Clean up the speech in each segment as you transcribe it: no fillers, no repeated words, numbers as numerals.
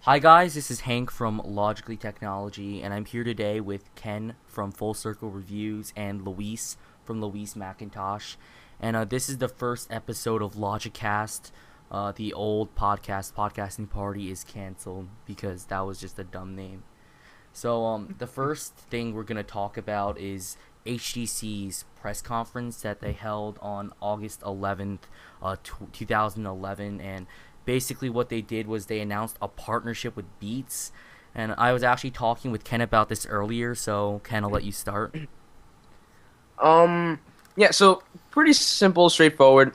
Hi guys, this is Hank from Logically Technology, and I'm here today with Ken from Full Circle Reviews and Luis from Luis Macintosh. And this is the first episode of Logicast. The old podcasting party, is canceled because that was just a dumb name. So the first thing we're gonna talk about is HTC's press conference that they held on August 11th, 2011, and basically what they did was they announced a partnership with Beats. And I was actually talking with Ken about this earlier, so Ken, I'll let you start. Yeah, so pretty simple, straightforward.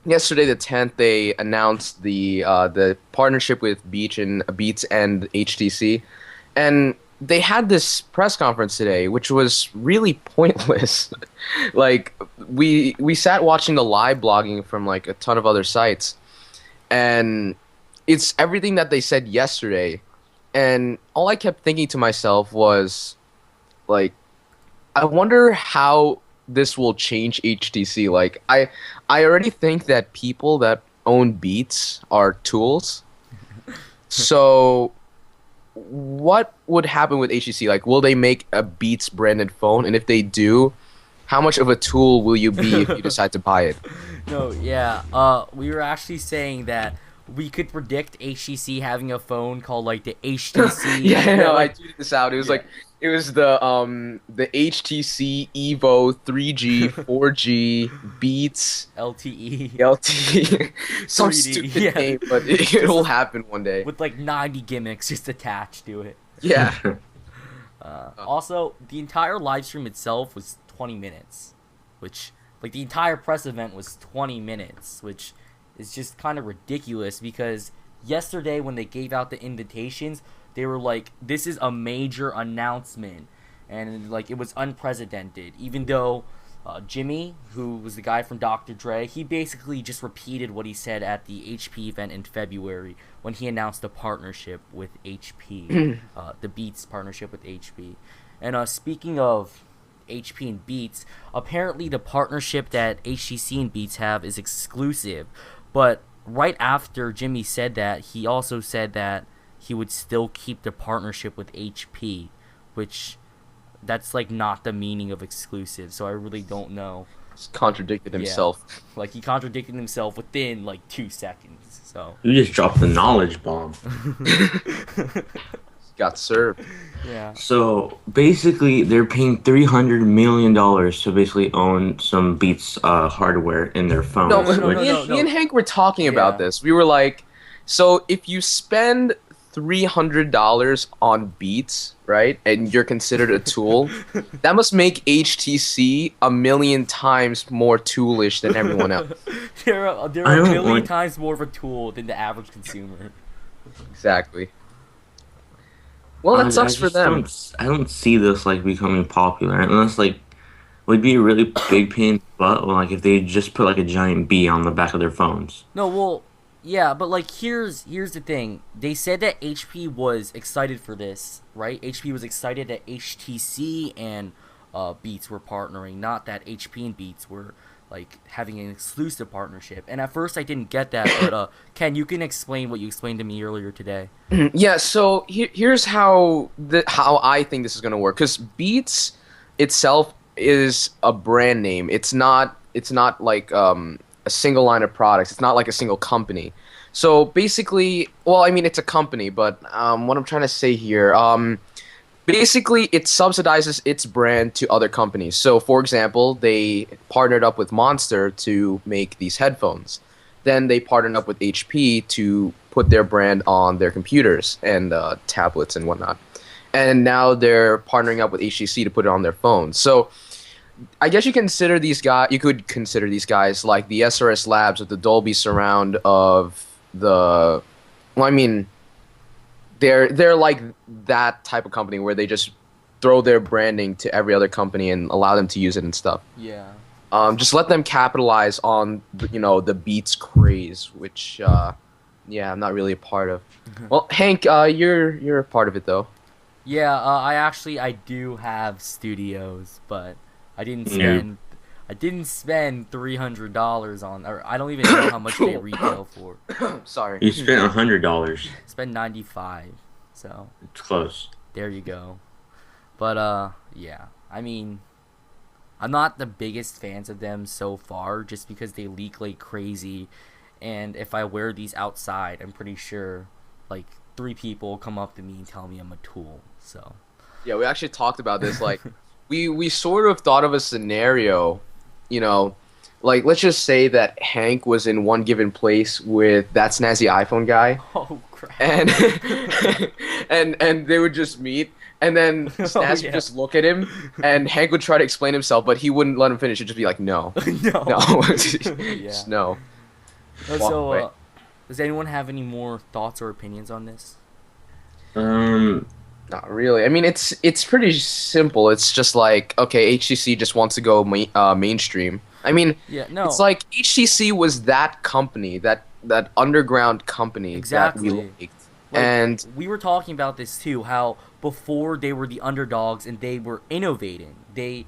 Yesterday, the 10th, they announced the partnership with Beats and HTC, and they had this press conference today, which was really pointless. Like we sat watching the live blogging from like a ton of other sites, and it's everything that they said yesterday. And all I kept thinking to myself was like, I wonder how this will change HTC. Like I already think that people that own Beats are tools. So what would happen with HTC? Like, will they make a Beats branded phone? And if they do, how much of a tool will you be if you decide to buy it? No, yeah. We were actually saying that we could predict HTC having a phone called like the HTC. Yeah, Yeah, no, I like tweeted this out. It was yeah, like it was the HTC Evo 3G, 4G Beats LTE, LTE. Some 3D. stupid Yeah, name, but just it'll happen one day. with like 90 gimmicks just attached to it. Yeah. Also, the entire live stream itself was 20 minutes, which, like, the entire press event was 20 minutes, which is just kind of ridiculous because yesterday when they gave out the invitations, they were like, this is a major announcement, and, like, it was unprecedented, even though Jimmy, who was the guy from Dr. Dre, he basically just repeated what he said at the HP event in February when he announced the partnership with HP, the Beats partnership with HP. And speaking of HP and Beats, apparently the partnership that HTC and Beats have is exclusive. But right after Jimmy said that, he also said that he would still keep the partnership with HP, which that's like not the meaning of exclusive, so I really don't know. Just contradicted Yeah, himself. like he contradicted himself within like 2 seconds. So You just dropped the knowledge bomb. Got served. yeah, So basically, they're paying $300 million to basically own some Beats hardware in their No, phones. no, no, me Which and, no, me and no. Hank were talking about Yeah, this. We were like, so if you spend $300 on Beats, right, and you're considered a tool, that must make HTC a million times more toolish than everyone else. they're I a don't million like. times more of a tool than the average consumer. Exactly. Well, that I sucks for just them. don't. I don't see this like becoming popular unless like would be a really big pain in the butt. Or, like if they just put like a giant B on the back of their phones. No, well, yeah, but like here's the thing. They said that HP was excited for this, right? HP was excited that HTC and Beats were partnering, not that HP and Beats were like having an exclusive partnership. And at first I didn't get that, but Ken, you can explain what you explained to me earlier today. Yeah, so here's how I think this is going to work. Because Beats itself is a brand name. It's not like a single line of products. It's not like a single company. So basically, well, I mean, it's a company, but what I'm trying to say here, basically, it subsidizes its brand to other companies. So, for example, they partnered up with Monster to make these headphones. Then they partnered up with HP to put their brand on their computers and tablets and whatnot. And now they're partnering up with HTC to put it on their phones. So I guess you could consider these guys like the SRS Labs with the Dolby Surround of the. Well, I mean, they're like that type of company where they just throw their branding to every other company and allow them to use it and stuff. Yeah. Just let them capitalize on the Beats craze, which yeah, I'm not really a part of. Well, Hank, you're a part of it though. Yeah, I do have studios, but I didn't Noob. spend I didn't spend $300 on, or I don't even know how much they retail for. Sorry. You spent $100. Spent 95. So It's close. there you go. But yeah. I mean, I'm not the biggest fans of them so far, just because they leak like crazy, and if I wear these outside, I'm pretty sure like 3 people come up to me and tell me I'm a tool. So Yeah, we actually talked about this. Like, we sort of thought of a scenario, you know, like let's just say that Hank was in one given place with that snazzy iPhone guy, oh crap. and and they would just meet, and then Snaz would just look at him, and Hank would try to explain himself, but he wouldn't let him finish. He'd just be like, no, no. no, Yeah. just no. So does anyone have any more thoughts or opinions on this? Not really. I mean, it's pretty simple. It's just like, okay, HTC just wants to go mainstream. I mean, Yeah, no. it's like HTC was that company, that underground company Exactly. that we liked. Like, And we were talking about this too, how before they were the underdogs and they were innovating. They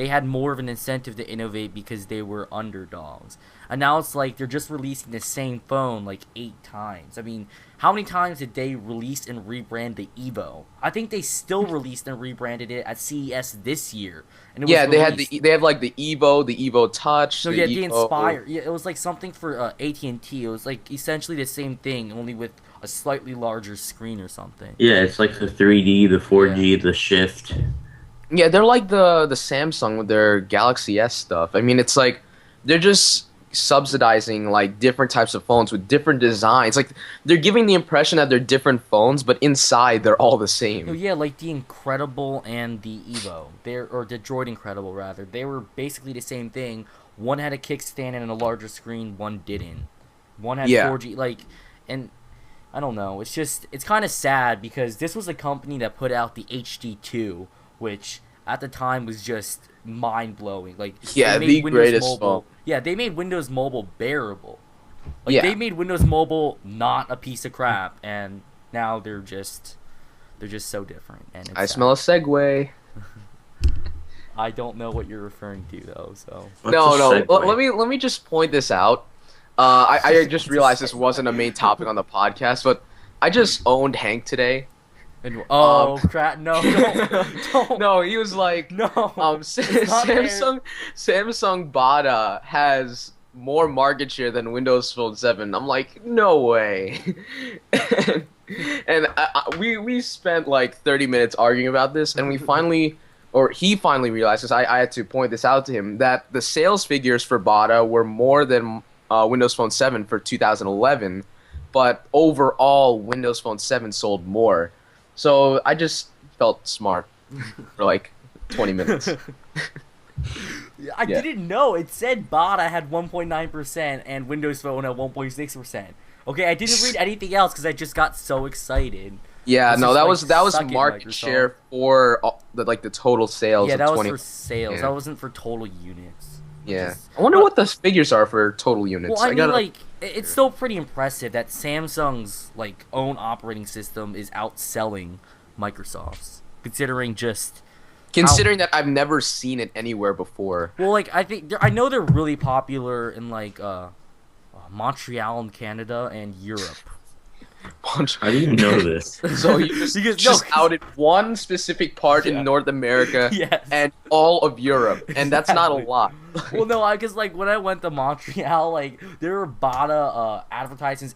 had more of an incentive to innovate because they were underdogs. And now it's like they're just releasing the same phone like 8 times. I mean, how many times did they release and rebrand the Evo? I think they still released and rebranded it at CES this year. And it yeah, was they had released- they have like the Evo Touch. No, the yeah, the Evo. Inspire. Yeah, it was like something for AT&T. It was like essentially the same thing, only with a slightly larger screen or something. Yeah, it's like the 3D, the 4G, the Shift. Yeah, they're like the Samsung with their Galaxy S stuff. I mean, it's like they're just subsidizing like different types of phones with different designs. Like they're giving the impression that they're different phones, but inside they're all the Oh same. yeah, like the Incredible and the Evo. Or the Droid Incredible rather. They were basically the same thing. One had a kickstand and a larger screen, one didn't. One had Yeah. 4G and I don't know. It's kind of sad because this was a company that put out the HD2, which at the time was just mind-blowing. Like Yeah, they the made Windows greatest Mobile. phone. Yeah, they made Windows Mobile bearable. Like Yeah. they made Windows Mobile not a piece of crap, and now they're just so different. And it's I sad. smell a segue. I don't know what you're referring to though. So What's No, a no. segue? Let me just point this out. I just realized this wasn't a main topic on the podcast, but I just owned Hank today. crap! No, don't. No, he was like, No. Samsung Bada has more market share than Windows Phone 7. I'm like, no way. and we spent like 30 minutes arguing about this, and he finally realized, because I had to point this out to him, that the sales figures for Bada were more than Windows Phone 7 for 2011, but overall Windows Phone 7 sold more. So I just felt smart for like 20 minutes. I didn't know. It said Bada had 1.9% and Windows Phone at 1.6%. Okay, I didn't read anything else because I just got so excited. Yeah, It's no, just, that like, was suck it, market Microsoft. share for the total sales Yeah, of that was 20. for sales. Yeah. That wasn't for total units. Yeah. I wonder what the figures are for total units. Well, I mean, gotta- like, it's still pretty impressive that Samsung's like own operating system is outselling Microsoft's, considering that I've never seen it anywhere before. Well, like I know they're really popular in like Montreal in Canada and Europe. How do you know this? So you just outed one specific part Yeah. in North America Yes. and all of Europe, and that's not a Exactly. lot. Well, no, because like when I went to Montreal, like there were Bada advertisements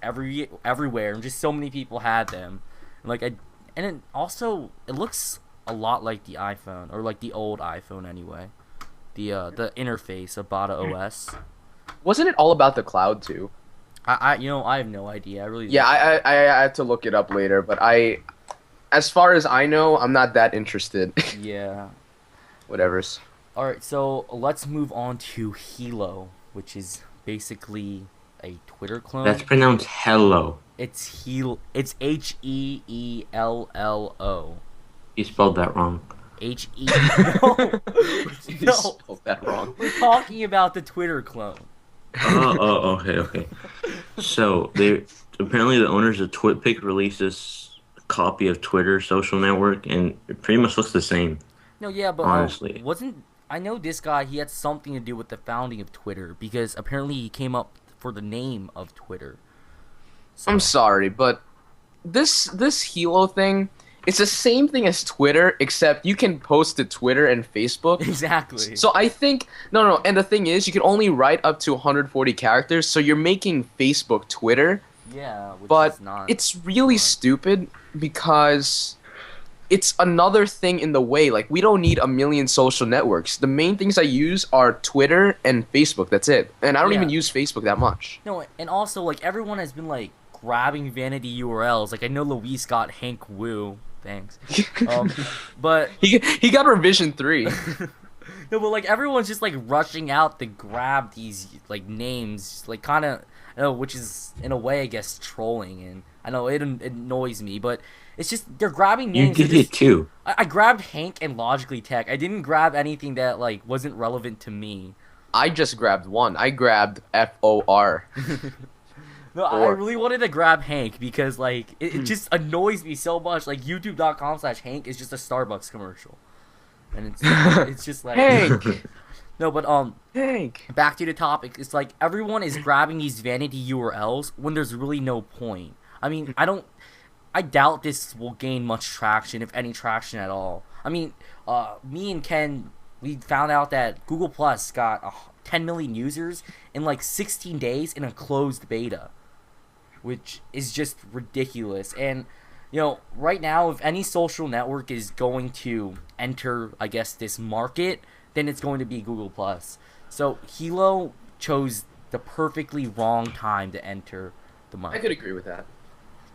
everywhere, and just so many people had them. And like and it also it looks a lot like the iPhone, or like the old iPhone anyway. The interface of Bada OS. Wasn't it all about the cloud too? I have no idea. I really Yeah, I had to look it up later, but as far as I know, I'm not that interested. Yeah. Whatever's. All right, so let's move on to Heello, which is basically a Twitter clone. That's pronounced hello. It's Heello. It's Heello. You spelled that wrong. No, You no. spelled that wrong. We're talking about the Twitter clone. Okay. So apparently the owners of TwitPic released this copy of Twitter social network, and it pretty much looks the same. No, yeah, but Honestly. wasn't I know this guy. He had something to do with the founding of Twitter because apparently he came up for the name of Twitter. So, I'm sorry, but this Heello thing, it's the same thing as Twitter, except you can post to Twitter and Facebook. Exactly. So I think no, and the thing is, you can only write up to 140 characters. So you're making Facebook Twitter, Yeah, which but is not. it's really stupid because it's another thing in the way. Like, we don't need a million social networks. The main things I use are Twitter and Facebook. That's it. And I don't Yeah. even use Facebook that much. No, and also like everyone has been like grabbing vanity URLs. Like I know Luis got Hank Wu. Thanks. But He got revision 3. no, but like everyone's just like rushing out to grab these like names, like kind of, I know, which is in a way I guess trolling, and I know it annoys me, but it's just they're grabbing You names. did they're it just- too. I grabbed Hank and Logically Tech. I didn't grab anything that like wasn't relevant to me. I just grabbed one. I grabbed FOR. No, I really wanted to grab Hank because like it just annoys me so much. Like YouTube.com/Hank is just a Starbucks commercial, and it's just like Hank! no, but Hank! back to the topic. It's like everyone is grabbing these vanity URLs when there's really no point. I mean, I doubt this will gain much traction, if any traction at all. I mean, me and Ken, we found out that Google Plus got 10 million users in like 16 days in a closed beta, which is just ridiculous. And you know, right now, if any social network is going to enter, I guess, this market, then it's going to be Google Plus. So Heello chose the perfectly wrong time to enter the market. I could agree with that.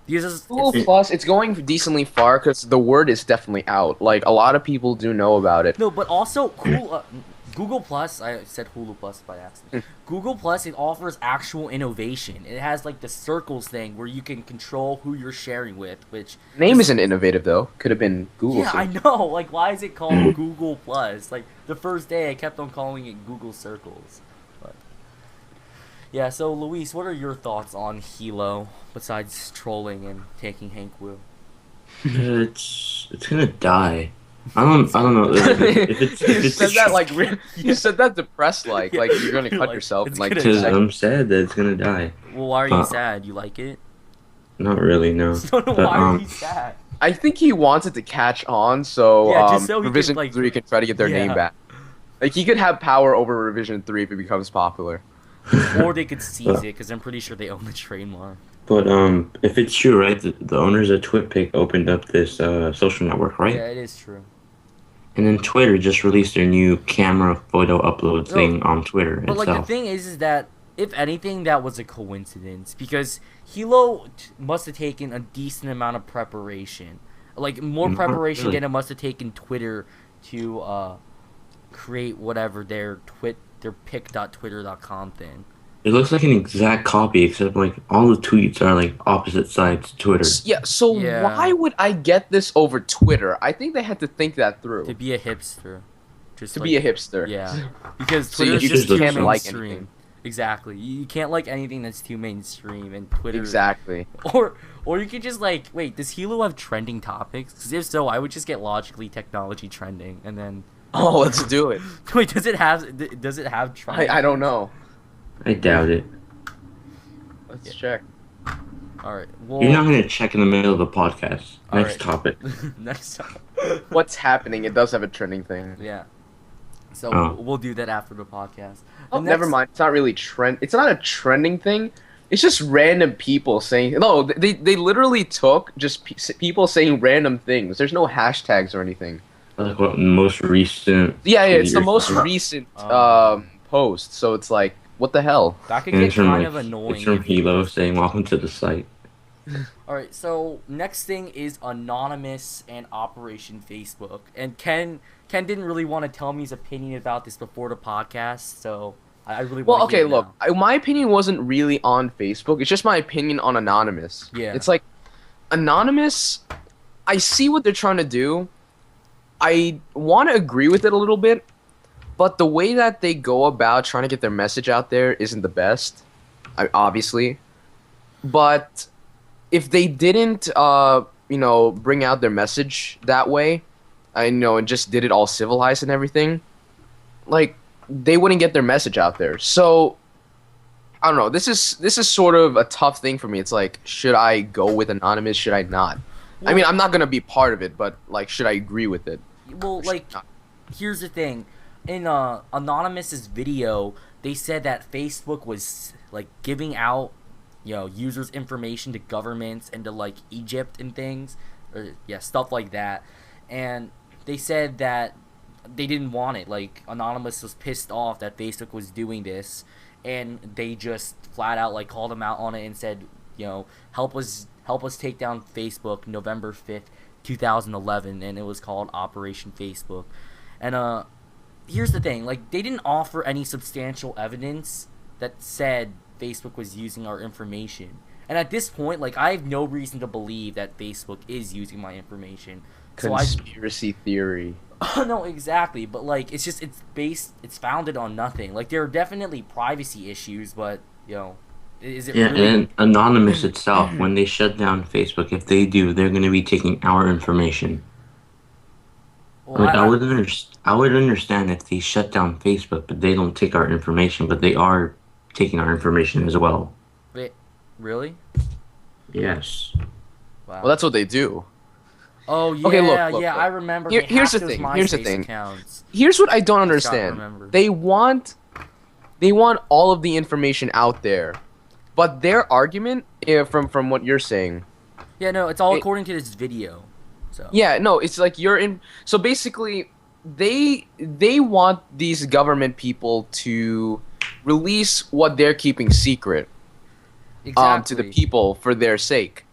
Because Google Plus, it's going decently far because the word is definitely out. Like, a lot of people do know about it. no, but also Google Plus. I said Hulu Plus by accident. Google Plus, it offers actual innovation. It has like the circles thing where you can control who you're sharing with. Which Name isn't innovative, though. Could have been Google. yeah, I know. Like, why is it called Google Plus? Like the first day, I kept on calling it Google Circles. But yeah, so Luis, what are your thoughts on Heello besides trolling and taking Hank Wu? It's gonna die. I don't know. If it's, You said that like you said that depressed, like you're gonna cut Like, yourself. it's Like, gonna because die. I'm sad that it's gonna die. Well, why are you sad? You like it? Not really, no. So But, why are you sad? I think he wants it to catch on, so Yeah, just so he could, Revision like- 3 can try to get their Yeah. name back. Like, he could have power over Revision 3 if it becomes popular. Or they could seize it, because I'm pretty sure they own the trademark. But if it's true, right? The owners of TwitPic opened up this social network, right? Yeah, it is true. And then Twitter just released their new camera photo upload thing on Twitter But like the itself. thing is that if anything, that was a coincidence because Heello must have taken a decent amount of preparation, like more Not preparation really. than it must have taken Twitter to create whatever their pic.twitter.com thing. It looks like an exact copy, except like all the tweets are like opposite sides to Twitter. Yeah, so Yeah. why would I get this over Twitter? I think they had to think that through. To be a hipster, just To like, be a hipster. yeah, because So you Twitter's just just too can't like mainstream. anything. Exactly, you can't like anything that's too mainstream, and Twitter. Exactly. Or you could just like wait. Does Heello have trending topics? Because if so, I would just get logically technology trending, and then Oh, let's do it. wait. Does it have trending? I don't know. I doubt it. Let's check. All right. Well, You're not gonna check in the middle of the podcast. All Next right. topic. next time. What's happening? It does have a trending thing. Yeah. So Oh. we'll do that after the podcast. Oh, The never next- mind. It's not really trend. It's not a trending thing. It's just random people saying. No, they literally took just people saying random things. There's no hashtags or anything. Like what most recent. Yeah, it's the tweet or most something. recent Um, post. So it's like, what the hell? That could And get it's from kind like, of annoying. it's from if you- Heello saying welcome to the site. All right, so next thing is Anonymous and Operation Facebook. And Ken didn't really want to tell me his opinion about this before the podcast, so I really Well, want to okay, hear it look. now. My opinion wasn't really on Facebook. It's just my opinion on Anonymous. Yeah. It's like, Anonymous, I see what they're trying to do. I want to agree with it a little bit, but the way that they go about trying to get their message out there isn't the best, obviously. But if they didn't, bring out their message that way, and just did it all civilized and everything, like they wouldn't get their message out there. So I don't know. This is sort of a tough thing for me. It's like, should I go with anonymous? Should I not? I mean, I'm not gonna be part of it, but like, should I agree with it? Well, like, here's the thing. In Anonymous's video, they said that Facebook was like giving out, users' information to governments and to like Egypt and things, or stuff like that. And they said that they didn't want it. Like, Anonymous was pissed off that Facebook was doing this, and they just flat out like called him out on it and said, help us take down Facebook November 5th, 2011, and it was called Operation Facebook. And here's the thing, like, they didn't offer any substantial evidence that said Facebook was using our information. And at this point, like, I have no reason to believe that Facebook is using my information. Conspiracy theory. No, exactly, but like, it's founded on nothing. Like, there are definitely privacy issues, but is it really? And Anonymous itself, when they shut down Facebook, if they do, they're going to be taking our information. Well, like, I would understand if they shut down Facebook, but they don't take our information, but they are taking our information as well. Wait, really? Yes. Wow. Well, that's what they do. Oh yeah, okay, look, I remember. Here's the thing. Accounts. Here's what I don't understand. They want all of the information out there, but their argument, from what you're saying. Yeah, no, it's all according to this video. So. Yeah, no, it's like you're in. So basically, they want these government people to release what they're keeping secret, to the people for their sake.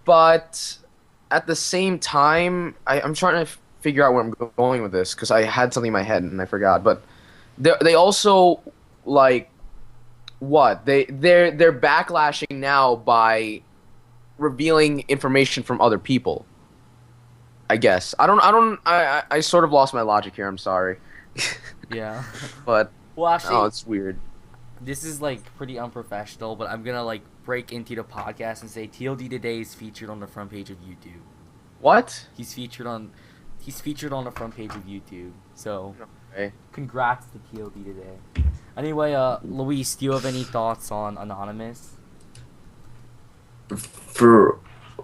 But at the same time, I'm trying to figure out where I'm going with this because I had something in my head and I forgot. But they also like what they're backlashing now by revealing information from other people. I guess I sort of lost my logic here. I'm sorry. Yeah. But well, actually, it's weird. This is like pretty unprofessional, but I'm gonna like break into the podcast and say TLD Today is featured on the front page of YouTube. What? He's featured on the front page of YouTube. So, okay. Congrats to TLD Today. Anyway, Luis, do you have any thoughts on Anonymous? For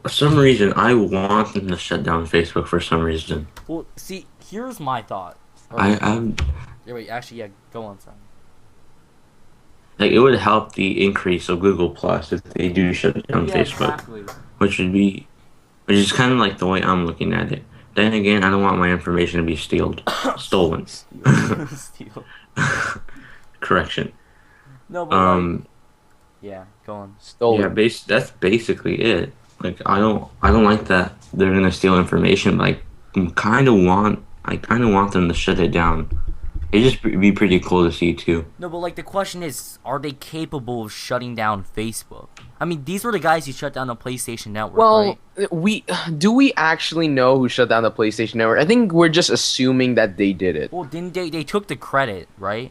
some reason, I want them to shut down Facebook for some reason. Well, see, here's my thought. Yeah, go on, son. Like, it would help the increase of Google Plus if they do shut down Facebook, exactly. which is kind of like the way I'm looking at it. Then again, I don't want my information to be stolen. Steal. Correction. No, but go on. Stolen. Yeah, that's basically it. Like, I don't like that they're gonna steal information. Like, I kind of want them to shut it down. It'd just be pretty cool to see too. No, but like, the question is, are they capable of shutting down Facebook? I mean, these were the guys who shut down the PlayStation Network. Well, right? we actually know who shut down the PlayStation Network? I think we're just assuming that they did it. Well, didn't they took the credit, right?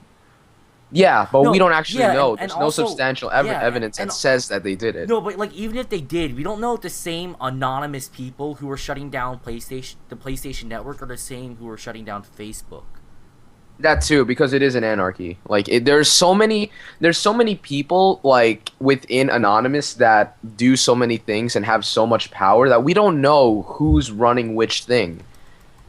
Yeah, but we don't actually know. There's no also, substantial evidence that says that they did it. No, but like, even if they did, we don't know if the same anonymous people who were shutting down the PlayStation Network are the same who are shutting down Facebook. That too, because it is an anarchy. Like, there's so many people like within Anonymous that do so many things and have so much power that we don't know who's running which thing,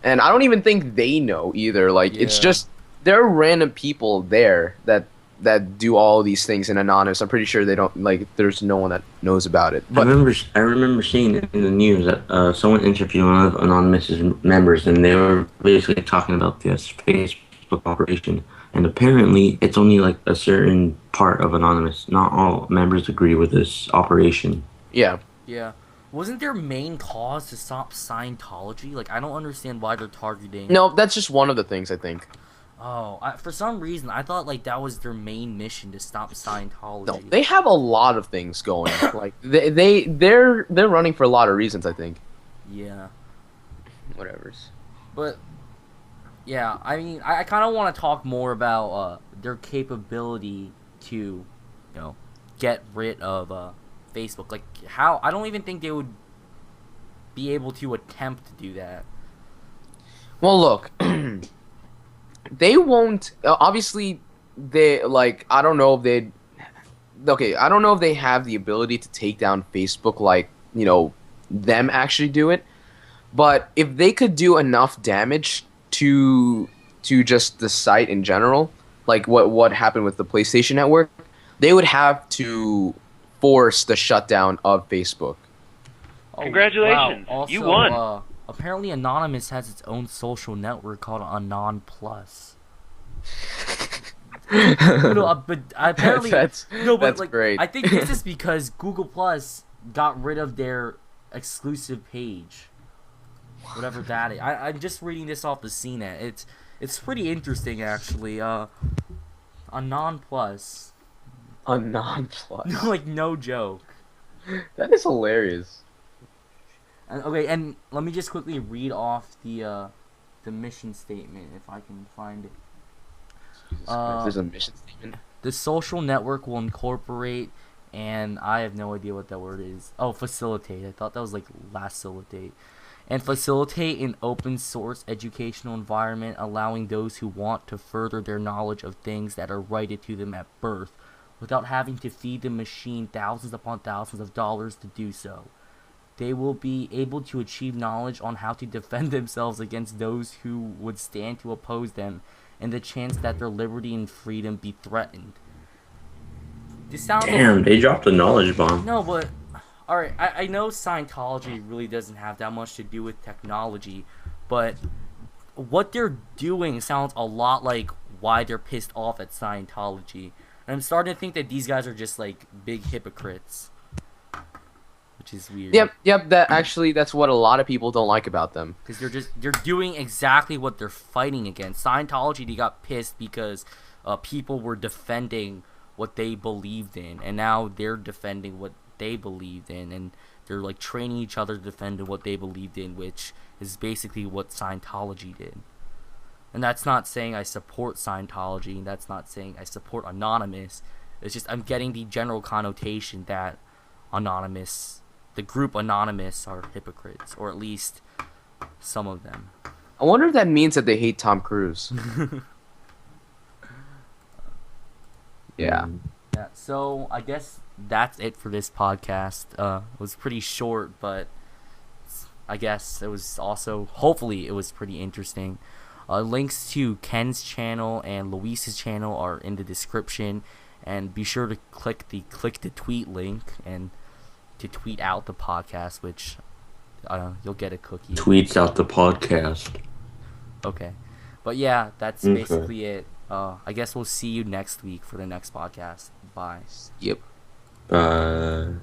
and I don't even think they know either. Like, it's just there are random people there that do all these things in Anonymous. I'm pretty sure they don't, like, there's no one that knows about it. But I remember seeing in the news that someone interviewed one of Anonymous's members, and they were basically talking about this Facebook operation, and apparently it's only like a certain part of Anonymous. Not all members agree with this operation. Yeah. Wasn't their main cause to stop Scientology? Like, I don't understand why they're targeting. No, that's just one of the things, I think. Oh, for some reason I thought like that was their main mission, to stop Scientology. No, they have a lot of things going. Like, they're running for a lot of reasons, I think. Yeah. Whatever's. But yeah, I mean, I kind of want to talk more about their capability to, get rid of Facebook. Like, how? I don't even think they would be able to attempt to do that. Well, look, they won't. Obviously, they like. I don't know if they. Okay, I don't know if they have the ability to take down Facebook like them actually do it. But if they could do enough damage to just the site in general, like what happened with the PlayStation Network, they would have to force the shutdown of Facebook. Oh, Congratulations, wow. Also, you won. Apparently, Anonymous has its own social network called Anon Plus. But apparently, that's like, great. I think this is because Google Plus got rid of their exclusive page, whatever that is. I'm just reading this off the CNET. It's pretty interesting actually. Anon Plus. Anon Plus. Like no joke. That is hilarious. Okay, and let me just quickly read off the mission statement if I can find it. There's a mission statement. The social network will incorporate, and I have no idea what that word is. Oh, facilitate. I thought that was like facilitate. And facilitate an open source educational environment, allowing those who want to further their knowledge of things that are righted to them at birth, without having to feed the machine thousands upon thousands of dollars to do so. They will be able to achieve knowledge on how to defend themselves against those who would stand to oppose them, and the chance that their liberty and freedom be threatened. This sounds Damn, they dropped a knowledge bomb. No, but alright, I know Scientology really doesn't have that much to do with technology, but what they're doing sounds a lot like why they're pissed off at Scientology. And I'm starting to think that these guys are just like big hypocrites. Which is weird. Yep. That's what a lot of people don't like about them. Because they're doing exactly what they're fighting against. Scientology, they got pissed because people were defending what they believed in, and now they're defending what they believed in, and they're like training each other to defend what they believed in, which is basically what Scientology did. And that's not saying I support Scientology. That's not saying I support Anonymous. It's just I'm getting the general connotation that Anonymous, the group Anonymous, are hypocrites, or at least some of them. I wonder if that means that they hate Tom Cruise. Yeah. Yeah. So I guess that's it for this podcast. It was pretty short, but I guess it was also, hopefully it was pretty interesting. Links to Ken's channel and Luis's channel are in the description, and be sure to click the tweet link and to tweet out the podcast, which you'll get a cookie. Tweets out the podcast. Okay, but yeah, that's basically it. I guess we'll see you next week for the next podcast. Bye. Yep. Bye.